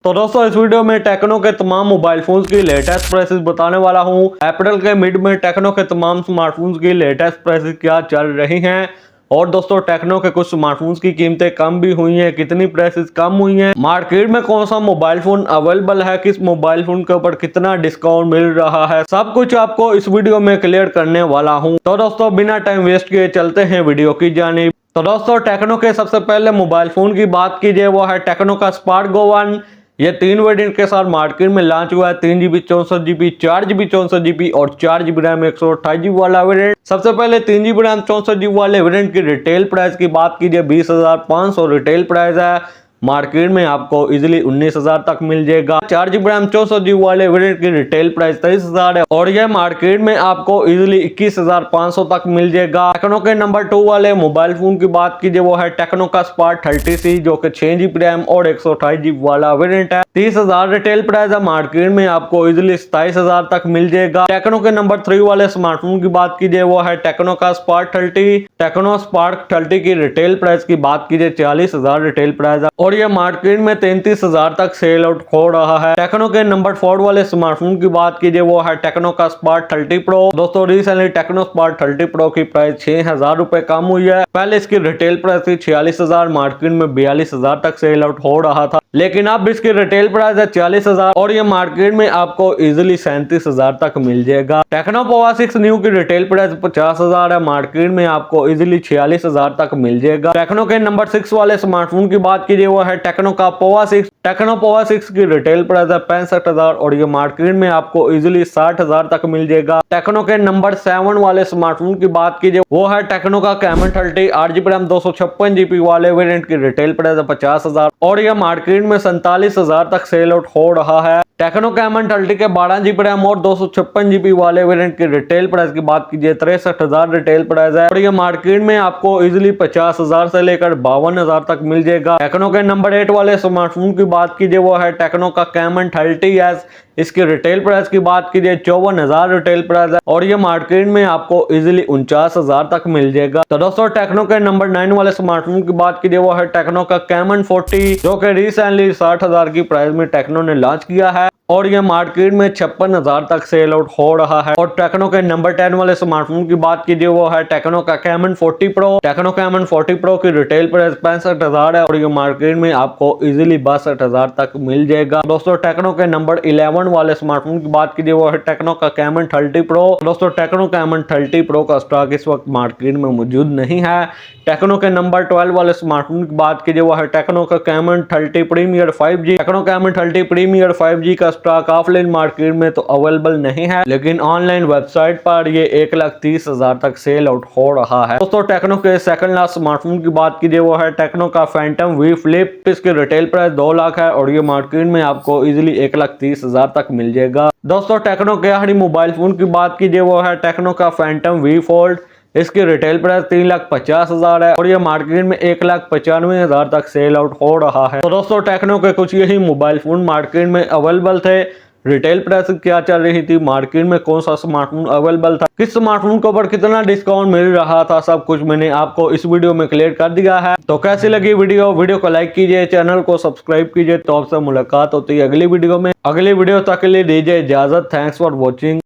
तो दोस्तों इस वीडियो में टेक्नो के तमाम मोबाइल फोन्स की लेटेस्ट प्राइसेस बताने वाला हूं। अप्रैल के मिड में टेक्नो के तमाम स्मार्टफोन्स की लेटेस्ट प्राइसेस क्या चल रही हैं और दोस्तों टेक्नो के कुछ स्मार्टफोन्स की कीमतें कम भी हुई हैं, कितनी प्राइसेस कम हुई हैं, मार्केट में कौन सा मोबाइल फोन अवेलेबल है, किस मोबाइल फोन के ऊपर कितना डिस्काउंट मिल रहा है, सब कुछ आपको इस वीडियो में क्लियर करने वाला हूं। तो दोस्तों बिना टाइम वेस्ट किए चलते हैं वीडियो की जानिब। तो दोस्तों टेक्नो के सबसे पहले मोबाइल फोन की बात कीजिए, वो है टेक्नो का स्पार्क गो 1। ये 3 वेरिएंट के साथ मार्केट में लॉन्च हुआ है। 3GB 64GB, 4GB 64GB और 4GB रैम 128GB वाला वेरिएंट। सबसे पहले 3GB रैम 64GB वाले वेरिएंट की रिटेल प्राइस की बात कीजिए, 20,500 रिटेल प्राइस है। मार्केट में आपको इजिली 19,000 तक मिल जाएगा। 4GB रैम 64GB वाले वेरिएंट की रिटेल प्राइस 23,000 है और यह मार्केट में आपको इजिली 21,500 तक मिल जाएगा। टेक्नो के नंबर 2 वाले मोबाइल फोन की बात कीजिए, वो है टेक्नो का स्पार्क 30C जो कि 6GB रैम और 128GB वाला वेरिएंट है। 30,000 रिटेल प्राइस है, मार्केट में आपको इजिली 27,000 तक मिल जाएगा। टेक्नो के नंबर 3 वाले स्मार्टफोन की बात कीजिए, वो है टेक्नो का स्पार्क 30। टेक्नो स्पार्क 30 की रिटेल प्राइस की बात कीजिए, 40,000 रिटेल प्राइस है और ये मार्केट में 33,000 तक सेल आउट हो रहा है। टेक्नो के नंबर 4 वाले स्मार्टफोन की बात कीजिए, वो है टेक्नो का स्पार्क 30 प्रो। दोस्तों रिसेंटली टेक्नो स्पार्क 30 प्रो की प्राइस 6,000 रुपए कम हुई है। पहले इसकी रिटेल प्राइस थी 46,000, मार्केट में 42,000 तक सेल आउट हो रहा था, लेकिन अब इसकी रिटेल प्राइस है 40,000 और ये मार्केट में आपको इजिली 37,000 तक मिल जाएगा। टेक्नो पोवा 6 न्यू की रिटेल प्राइस 50,000 है, मार्केट में आपको इजिली 46,000 तक मिल जाएगा। टेक्नो के नंबर 6 वाले स्मार्टफोन की बात कीजिए, वो है टेक्नो का पोवा 6। टेक्नो पोवा 6 की रिटेल प्राइस है 65,000 और ये मार्केट में आपको इजिली 60,000 तक मिल जाएगा। टेक्नो के नंबर 7 वाले स्मार्टफोन की बात कीजिए, वो है टेक्नो का कैमन 30 8GB रैम 256GB वाले वेरिएंट की रिटेल प्राइस है 50,000 और ये मार्केट में 47,000 तक सेल आउट हो रहा है। टेक्नो कैमन 30 के 12GB रैम और 256GB वाले वेरिएंट की रिटेल प्राइस की बात कीजिए, 63,000 रिटेल प्राइस है और ये मार्केट में आपको इजिली 50,000 से लेकर 52,000 तक मिल जाएगा। टेक्नो के नंबर 8 वाले स्मार्टफोन की बात कीजिए, वो है टेक्नो का कैमन 30S। इसकी रिटेल प्राइस की बात कीजिए, 54,000 रिटेल प्राइस है और ये मार्केट में आपको इजिली 49,000 तक मिल जाएगा। तो दोस्तों टेक्नो के नंबर 9 वाले स्मार्टफोन की बात कीजिए, वो है टेक्नो का कैमन 40 जो कि रिसेंटली 60,000 की प्राइस में टेक्नो ने लॉन्च किया है और ये मार्केट में 56,000 तक सेल आउट हो रहा है। और टेक्नो के नंबर 10 वाले स्मार्टफोन की बात कीजिए, वो है टेक्नो का Camon 40 pro. Tecno Camon 40 pro की रिटेल प्राइस 65,000 है और ये मार्केट में आपको इजिली 62,000 तक मिल जाएगा। दोस्तों टेक्नो के नंबर 11 वाले स्मार्टफोन की बात कीजिए, वो है टेक्नो का कैमन 30 प्रो। दोस्तों टेक्नो कैमन 30 प्रो का स्टॉक इस वक्त मार्केट में मौजूद नहीं है। टेक्नो के नंबर 12 वाले स्मार्टफोन की बात कीजिए, वो है टेक्नो का Camon 30 premier 5G। Tecno Camon 30 premier 5G का स्टॉक ऑफलाइन मार्केट में तो अवेलेबल नहीं है, लेकिन ऑनलाइन वेबसाइट पर ये 1,30,000 तक सेल आउट हो रहा है। दोस्तों टेक्नो के सेकंड लास्ट स्मार्टफोन की बात कीजिए, वो है टेक्नो का फैंटम वी फ्लिप। इसकी रिटेल प्राइस 2 लाख है और ये मार्केट में आपको इजिली 1,30,000 तक मिल जाएगा। दोस्तों टेक्नो के आखिरी मोबाइल फोन की बात कीजिए, वो है टेक्नो का फैंटम वी फोल्ड। इसकी रिटेल प्राइस 3,50,000 है और ये मार्केट में 1,95,000 तक सेल आउट हो रहा है। तो दोस्तों टेक्नो के कुछ यही मोबाइल फोन मार्केट में अवेलेबल थे। रिटेल प्राइस क्या चल रही थी, मार्केट में कौन सा स्मार्टफोन अवेलेबल था, किस स्मार्टफोन के ऊपर कितना डिस्काउंट मिल रहा था, सब कुछ मैंने आपको इस वीडियो में क्लियर कर दिया है। तो कैसी लगी वीडियो को लाइक कीजिए, चैनल को सब्सक्राइब कीजिए। तो आपसे मुलाकात होती है अगली वीडियो में। अगली वीडियो तक के लिए दीजिए इजाजत। Thanks for watching.